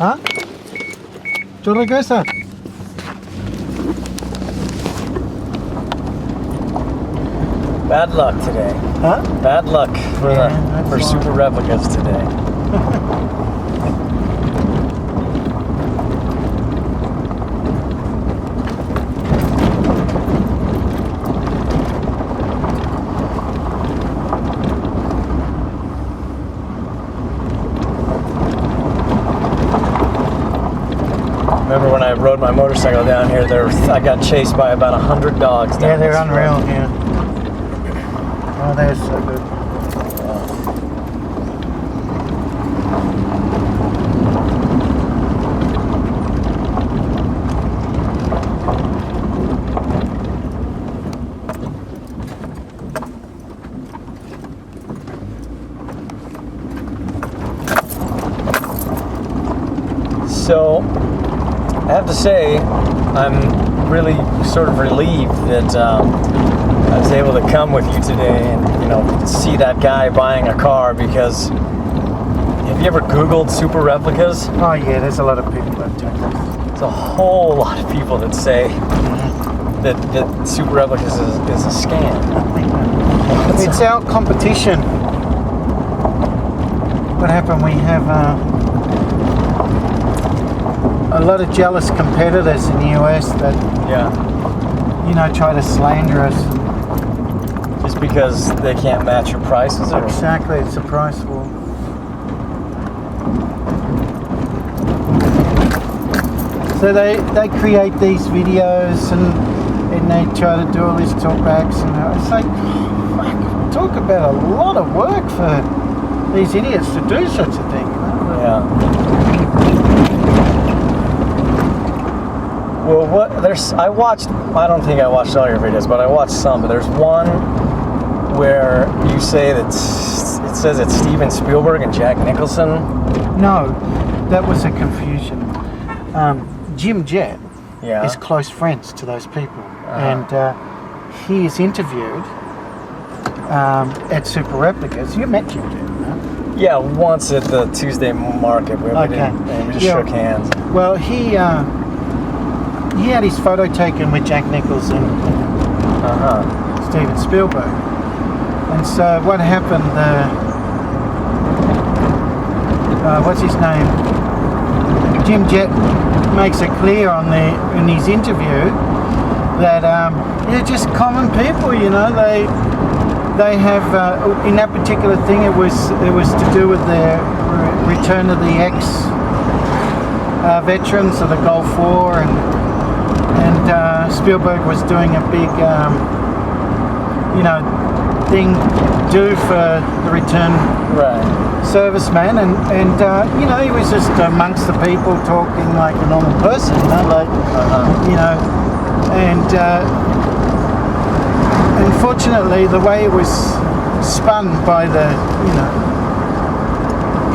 Huh? ¿Tú regresas? Bad luck today. Huh? Bad luck for Super Replicas today. Remember when I rode my motorcycle down here, I got chased by about 100 dogs. Yeah, they're unreal here. Oh, they're so good. So, I have to say, I'm really sort of relieved that I was able to come with you today and, see that guy buying a car, because have you ever Googled Super Replicas? Oh yeah, there's a lot of people that do this. There's a whole lot of people that say that Super Replicas is a scam. It's our competition. What happened, we have a lot of jealous competitors in the US that, try to slander us. Just because they can't match your prices? Or? Exactly, it's a price war. So they create these videos and they try to do all these talkbacks, and it's like, fuck, talk about a lot of work for these idiots to do such a thing. Yeah. Well, I don't think I watched all your videos, but I watched some. But there's one where you say that it says it's Steven Spielberg and Jack Nicholson. No, that was a confusion. Jim Jett is close friends to those people, and he is interviewed at Super Replicas. You met Jim Jett, no? Yeah, once at the Tuesday market where we just shook hands. Well, he had his photo taken with Jack Nicholson and Steven Spielberg. And so what happened, what's his name? Jim Jett makes it clear in his interview that they're just common people, They have, in that particular thing, it was to do with the return of the veterans of the Gulf War, and Spielberg was doing a big, thing due for the return serviceman, and he was just amongst the people talking like a normal person, and unfortunately the way it was spun by the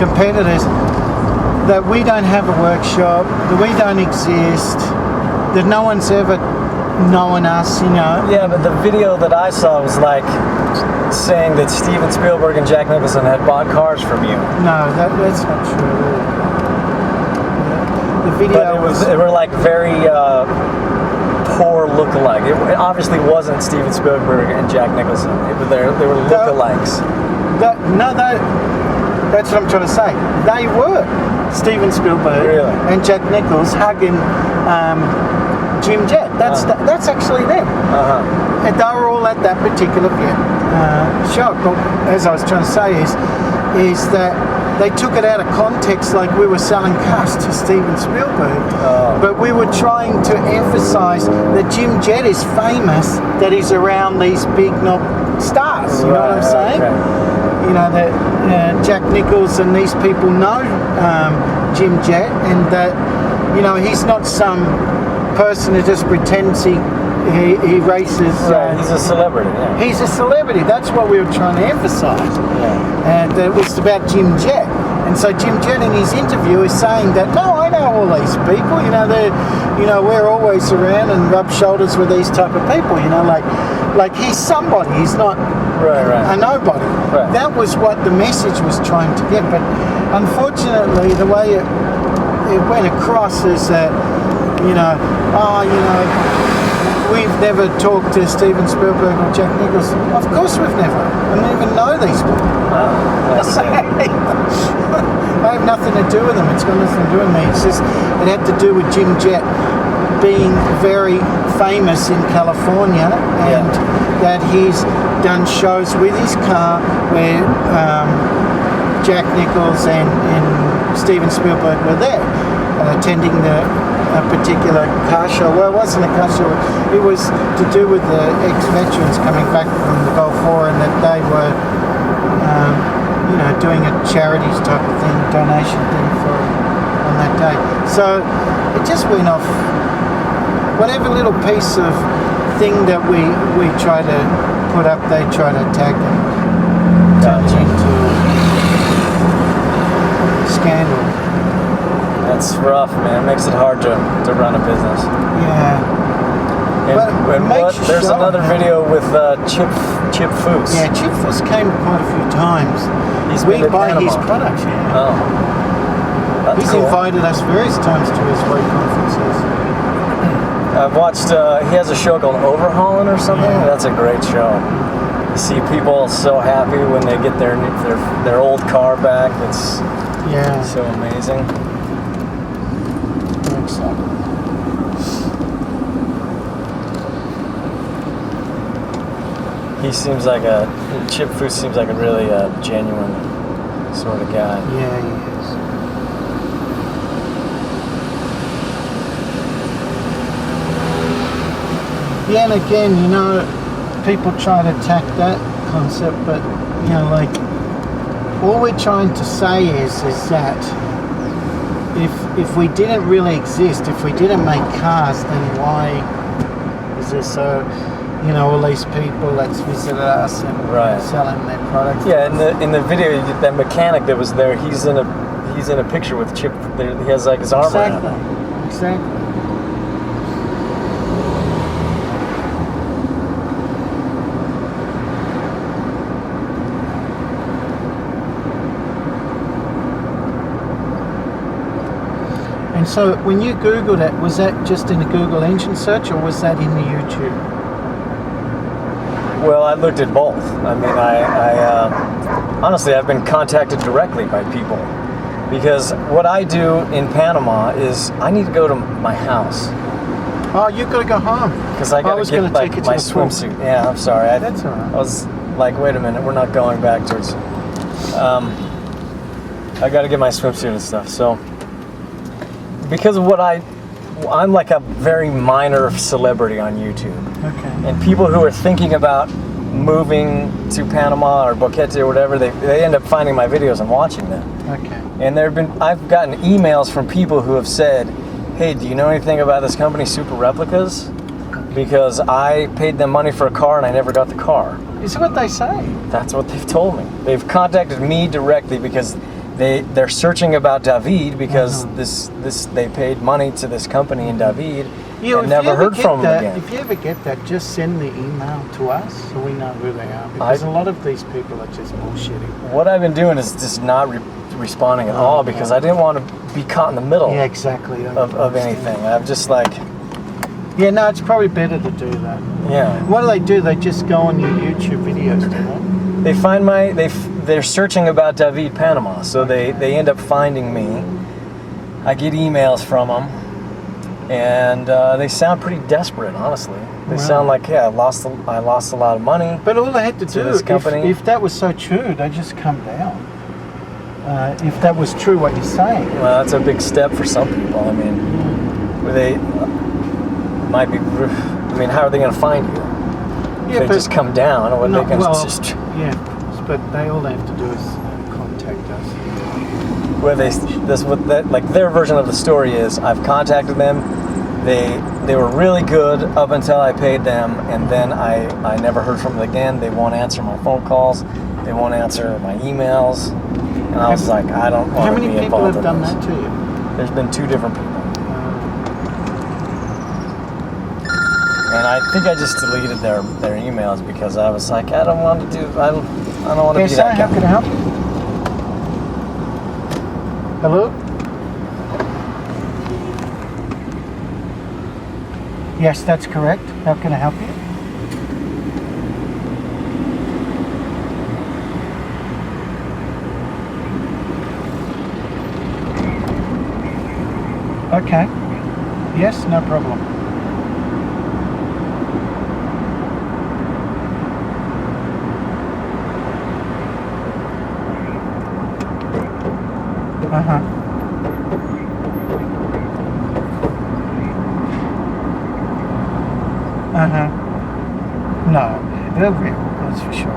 competitors, that we don't have a workshop, that we don't exist, that no one's ever known us, Yeah, but the video that I saw was like saying that Steven Spielberg and Jack Nicholson had bought cars from you. No, that's not true. The video they were like very poor lookalike. It obviously wasn't Steven Spielberg and Jack Nicholson. They were lookalikes. That's what I'm trying to say. They were Steven Spielberg and Jack Nicholson hugging Jim Jett. That's actually them. And they were all at that particular show. But as I was trying to say is that they took it out of context, like we were selling cars to Steven Spielberg. But we were trying to emphasize that Jim Jett is famous, that he's around these big stars. You know what I'm saying? Okay. That Jack Nicholson and these people know Jim Jett, and that he's not some person who just pretends he races. He's a celebrity. Yeah. He's a celebrity. That's what we were trying to emphasize. Yeah. And it was about Jim Jett. And so Jim Jett in his interview is saying that, no, I know all these people. We're always around and rub shoulders with these type of people. Like he's somebody. He's not a nobody. Right. That was what the message was trying to get. But unfortunately, the way it went across as that, we've never talked to Steven Spielberg or Jack Nicholson. Of course we've never. I don't even know these people. I see. I have nothing to do with them. It's got nothing to do with me. It's just, it had to do with Jim Jett being very famous in California, and that he's done shows with his car where Jack Nichols and Steven Spielberg were there attending a particular car show. Well, it wasn't a car show. It was to do with the ex-veterans coming back from the Gulf War, and that they were doing a charities type of thing, donation thing on that day. So it just went off. Whatever little piece of thing that we try to put up, they try to tag and turn it into scandal. That's rough, man. It makes it hard to run a business. Yeah. There's another video with Chip Foose. Yeah, Chip Foose came quite a few times. We buy his products, yeah. Oh. That's He's cool. invited us various times to his work conferences. I've watched, he has a show called Overhauling or something. Yeah. That's a great show. You see people so happy when they get their old car back. It's so amazing. Chip Foose seems like a really genuine sort of guy. Yeah, he is. Yeah, and again, people try to attack that concept, but, all we're trying to say is that if we didn't really exist, if we didn't make cars, then why is there so, all these people that's visited us and selling their products? Yeah, in the video, that mechanic that was there, he's in a picture with Chip. He has like his arm around him. Exactly. And so when you Googled it, was that just in a Google engine search, or was that in the YouTube? Well, I looked at both. I mean, I honestly, I've been contacted directly by people, because what I do in Panama is I need to go to my house. Oh, you've got to go home. Because I got to get my swimsuit. Yeah, I'm sorry. That's all right. I was like, wait a minute, we're not going back towards... I got to get my swimsuit and stuff, so... Because of what I'm like a very minor celebrity on YouTube. Okay. And people who are thinking about moving to Panama or Boquete or whatever, they end up finding my videos and watching them. Okay. And I've gotten emails from people who have said, hey, do you know anything about this company, Super Replicas? Because I paid them money for a car and I never got the car. Is that what they say? That's what they've told me. They've contacted me directly because they're searching about David, because they paid money to this company in David and never heard from them again. If you ever get that, just send the email to us so we know who they are, because a lot of these people are just bullshitting. What I've been doing is just not responding at all, because I didn't want to be caught in the middle of anything. I'm just like... Yeah, no, it's probably better to do that. Yeah. What do? They just go on your YouTube videos, do they? They find they're searching about David Panama, so they end up finding me. I get emails from them, and they sound pretty desperate, honestly. They sound like, I lost a lot of money. But all they had to do, this company. if that was so true, they just come down. If that was true, what you're saying. Well, that's a big step for some people. I mean, they might be. I mean, how are they going to find you? Yeah, they just come down, or they can just... Yeah, but all they have to do is contact us. Well, their version of the story is, I've contacted them, they were really good up until I paid them, and then I never heard from them again. They won't answer my phone calls, they won't answer my emails, and I was like, I don't want to be involved in this. How many people have done that to you? There's been 2 different people. And I think I just deleted their emails because I was like, I don't want to be that guy. How can I help you? Hello? Yes, that's correct. How can I help you? Okay. Yes, no problem. Uh-huh. Uh-huh. No, they're real, that's for sure.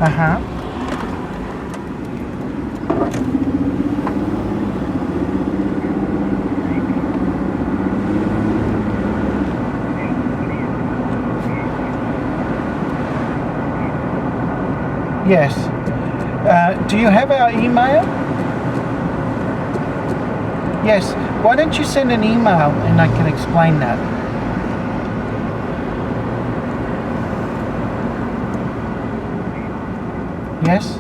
Uh-huh. Yes. Do you have our email? Yes. Why don't you send an email and I can explain that? Yes?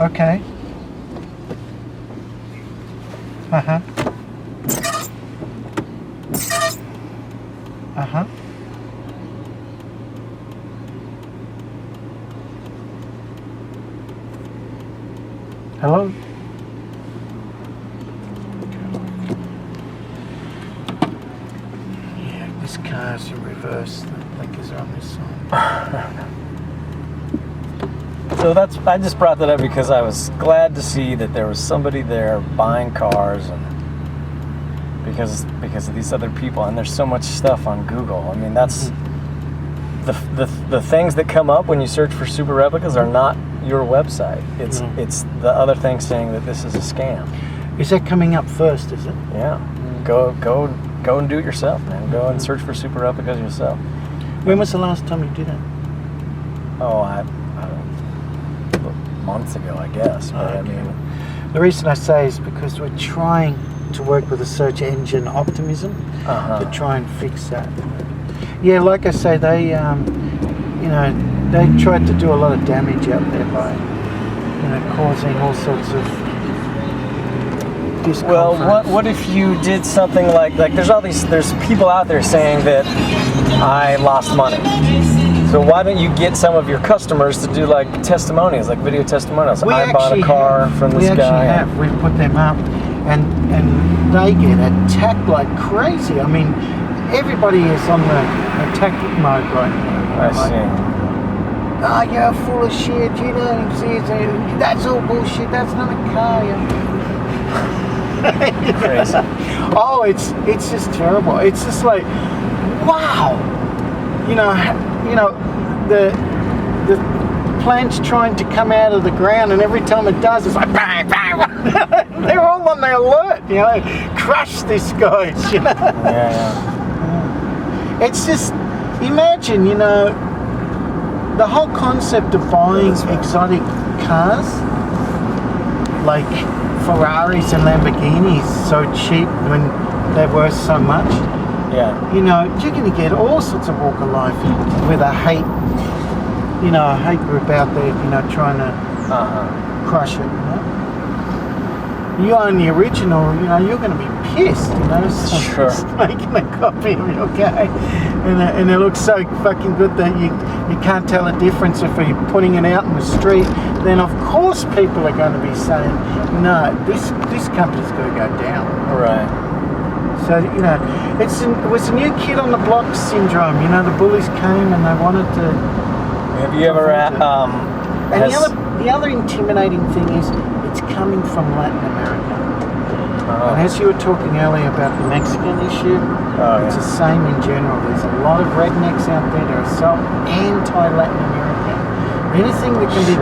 Okay. Uh-huh. Uh-huh. Hello? Yeah, this car's in reverse. The blinkers are on this side. So I just brought that up because I was glad to see that there was somebody there buying cars, and because of these other people, and there's so much stuff on Google. I mean, that's the things that come up when you search for Super Replicas are not your website. It's the other thing saying that this is a scam. Is that coming up first, is it? Yeah. Go and do it yourself, man. Go and search for Super Replicas yourself. When was the last time you did it? Oh, I months ago, I guess. But I mean, the reason I say is because we're trying to work with the search engine optimism to try and fix that. Yeah, like I say, they, they tried to do a lot of damage out there by, causing all sorts of discomfort. Well, what if you did something like there's people out there saying that I lost money. So why don't you get some of your customers to do like testimonials, like video testimonials? I bought a car from this guy. We've put them up, and they get attacked like crazy. I mean, everybody is on the attack mode right now. I see. Oh, you're full of shit. You don't see that's all bullshit. That's not a car. Crazy. Oh, it's just terrible. It's just like, wow. The plant's trying to come out of the ground, and every time it does, it's like bang, bang. They're all on their alert. Crush this guy. Yeah. It's just, imagine, the whole concept of buying exotic cars, like Ferraris and Lamborghinis, so cheap when they're worth so much. Yeah. You're going to get all sorts of walk of life with a hate group out there, trying to crush it, You own the original, you're going to be pissed, so Sure. Just making a copy of your guy, and it looks so fucking good that you can't tell a difference if you're putting it out in the street. Then of course people are going to be saying, no, this company's got to go down. Right. So, it was a new kid on the block syndrome. The bullies came and they wanted to... Have you ever... And the other intimidating thing is it's coming from Latin America. And as you were talking earlier about the Mexican issue, it's the same in general. There's a lot of rednecks out there that are so anti-Latin American. Anything that can be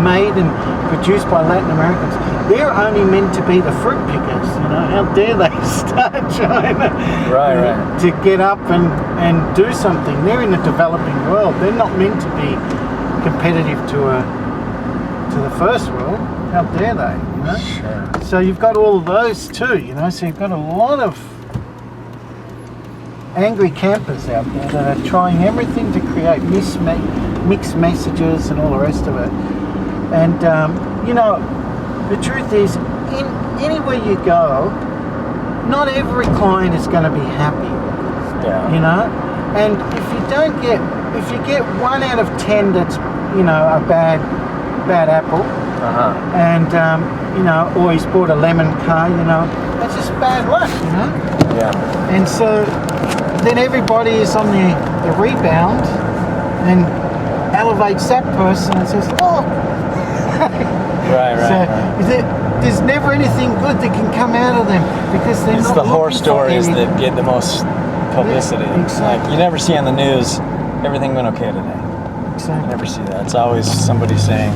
made and produced by Latin Americans, they're only meant to be the fruit pickers. How dare they start trying to get up and do something? They're in the developing world. They're not meant to be competitive to the first world. How dare they? Sure. So you've got all of those too. So you've got a lot of angry campers out there that are trying everything to create mixed messages and all the rest of it. And the truth is, anywhere you go, not every client is going to be happy. Yeah. You know, and if you get 1 out of 10 that's, you know, a bad apple, and you know, or he's bought a lemon car, you know, that's just bad luck, you know. Yeah. And so then everybody is on the rebound and elevates that person and says, oh. Right. There's never anything good that can come out of them because they're it's not the horror looking for stories anything. that get the most publicity. Yeah, exactly. Like, you never see on the news, everything went okay today. Exactly. You never see that. It's always somebody saying,